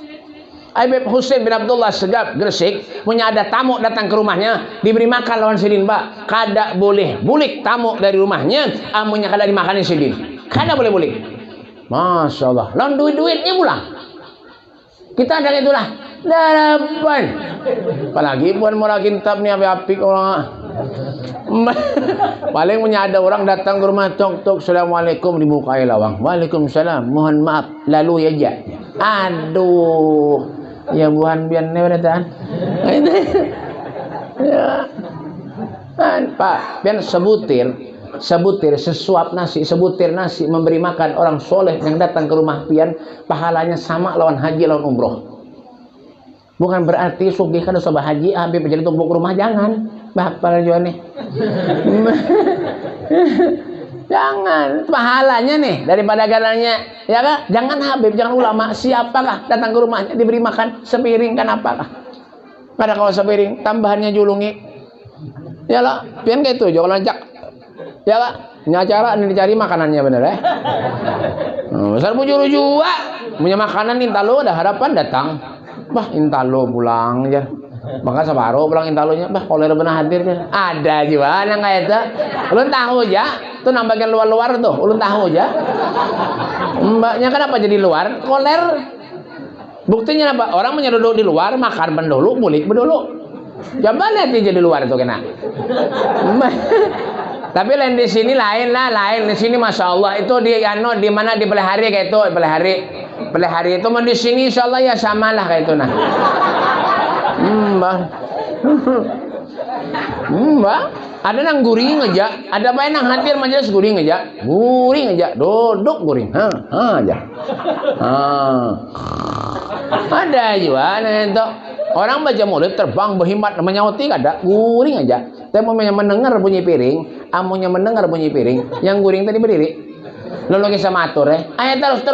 Habib Husain bin Abdullah Segaf Gresik punya ada tamu datang ke rumahnya, diberi makan lawan sidin Pak, kada boleh bulik tamu dari rumahnya, amunya kada dimakan sidin, kada boleh bulik. Masya Allah, lawan duitnya pulang. Kita ada itulah darapan, apalagi buat mau lagi tab nih api-api orang. Paling punya ada orang datang ke rumah, tok assalamualaikum, dibukai lawang, waalaikumsalam, mohon maaf lalu ya. Aduh, ya buhan biar neveratan. Ya. Pak, biar sebutir sesuap nasi, sebutir nasi memberi makan orang soleh yang datang ke rumah pian, pahalanya sama lawan haji lawan umroh. Bukan berarti sugih kada usah haji, habis menjadi tumpuk rumah, jangan. Bapak juga nih. Jangan, pahalanya nih daripada galanya, ya kan? Jangan Habib, jangan ulama, siapakah datang ke rumahnya diberi makan sepiring, kan apakah? Pada kalau sepiring, tambahannya julungi. Ya lah, pian kayak itu, jangan ajak. Ya lah, ini acara ini dicari makanannya bener ya. Besar bujur juga, punya makanan intalo, ada harapan datang. Bah, intalo pulang aja. Maka separuh pulang intalonya, bah koler benar hadir kan? Ada juga yang kayak itu. Ulun tahu aja, tuh nambahin luar-luar tuh, ulun tahu aja. Mbaknya kenapa jadi luar? Koler. Buktinya apa? Orang menyeduduk di luar, makan bendulu, mulik bendulu. Coba lihat dia jadi luar itu kena. Tapi lain di sini lain lah, lain di sini masya Allah itu di di mana di pelihari kayak itu, pelihari itu mau di sini insya Allah ya sama lah kayak itu nah. Mbak, ada nang guring aja, ada apa nang hadir majelis guring aja, duduk guring, aja, ada juga itu orang baca mulut terbang berhimmat menyauti kada, guring aja, tapi mau mendengar bunyi piring, amunya mendengar bunyi piring, yang guring tadi berdiri. Lalu kisah matur ayo terus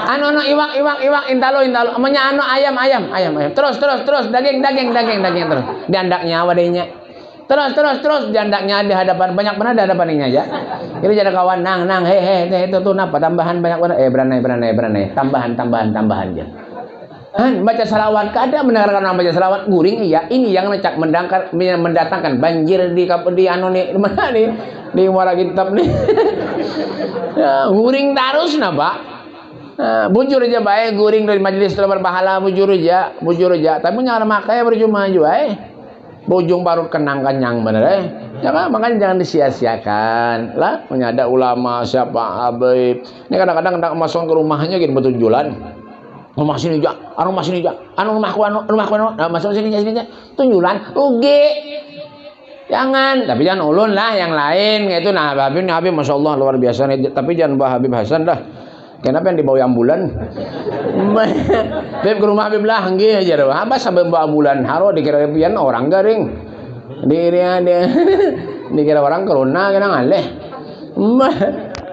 anu iwak intalo amanya anu ayam terus daging terus diandaknya wadainya terus diandaknya di hadapan banyak benar di hadapan ini aja. Jadi jadi kawan nang itu tuh napa tambahan banyak benar beranai tambahan aja. Baca salawat, kada mendengarkan orang baca salawat guring, iya ini yang ngecak mendatangkan banjir di anu nih mana nih di muara kitab nih. Ya, guring terus napa? Bujur aja baik guring dari majelis telah berpahala bujur aja tapi nyala makanya berjumah juga bujung parut kenang kenyang bener ya kan, makanya jangan disia-siakan lah. Punya ada ulama siapa Habib ini kadang-kadang masuk ke rumahnya gitu bertujuan. Rumah sini aja, rumahku, masuk sini aja, tunjulan, rugi, jangan, tapi jangan ulun lah, yang lain, kayak itu, nah Habib, masya Allah luar biasa nih, tapi jangan bawa Habib Hasan dah, kenapa yang dibawa ambulan, Habib ke rumah Habib lah, enggak aja dah, apa sampai bawa ambulan, haro dikira pian orang garing, dikira orang corona, kena ngaleh,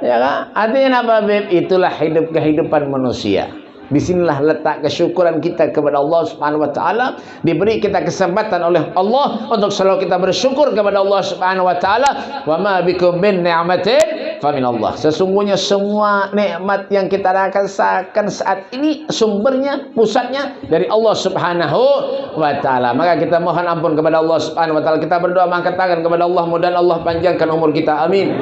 Ya kan? Artinya apa, Beb? Itulah kehidupan manusia. Di sinilah letak kesyukuran kita kepada Allah Subhanahu wa taala. Diberi kita kesempatan oleh Allah untuk selalu kita bersyukur kepada Allah Subhanahu wa taala. Wa ma bikum min ni'matin fa min Allah. Sesungguhnya semua nikmat yang kita rasakan saat ini sumbernya, pusatnya dari Allah Subhanahu wa taala. Maka kita mohon ampun kepada Allah Subhanahu wa taala. Kita berdoa mengangkat tangan kepada Allah, mudah Allah panjangkan umur kita. Amin.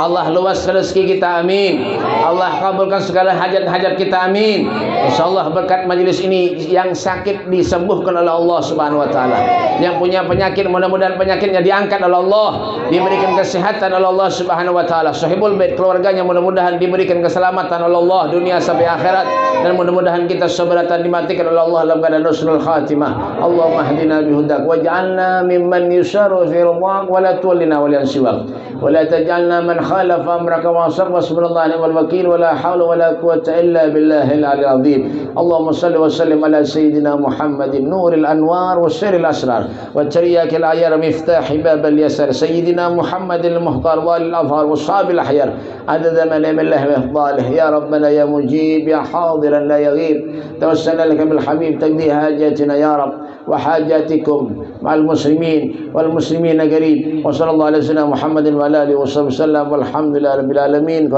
Allah luas rezeki kita. Amin. Allah kabulkan segala hajat-hajat kita. Amin. InsyaAllah berkat majlis ini yang sakit disembuhkan oleh Allah Subhanahu wa taala. Yang punya penyakit mudah-mudahan penyakitnya diangkat oleh Allah, diberikan kesehatan oleh Allah Subhanahu wa taala. Sahibul bait keluarganya mudah-mudahan diberikan keselamatan oleh Allah dunia sampai akhirat, dan mudah-mudahan kita seberatan dimatikan oleh Allah dalam keadaan husnul khatimah. Allahumma hdina bihudak waj'alna mimman yusharu fi ridwak wa la tuwallina waliyan siwak wa la taj'alna man khalafa amraka wa asaba subhanallahi wal wakil wa la hawla wa la quwwata illa billahil العظيم. اللهم صل وسلم على سيدنا محمد نور الأنوار وسر الأسرار وترياك العيار مفتاح باب اليسار سيدنا محمد المختار والأظهر والصحاب الأحيار عدد من الله وإفضاله. يا ربنا يا مجيب يا حاضرا لا يغيب توسلنا لك بالحبيب تقضي حاجاتنا يا رب وحاجاتكم مع المسلمين والمسلمين قريب. وصلى الله على سيدنا محمد وعلى آله وصحبه وسلم والحمد لله رب العالمين.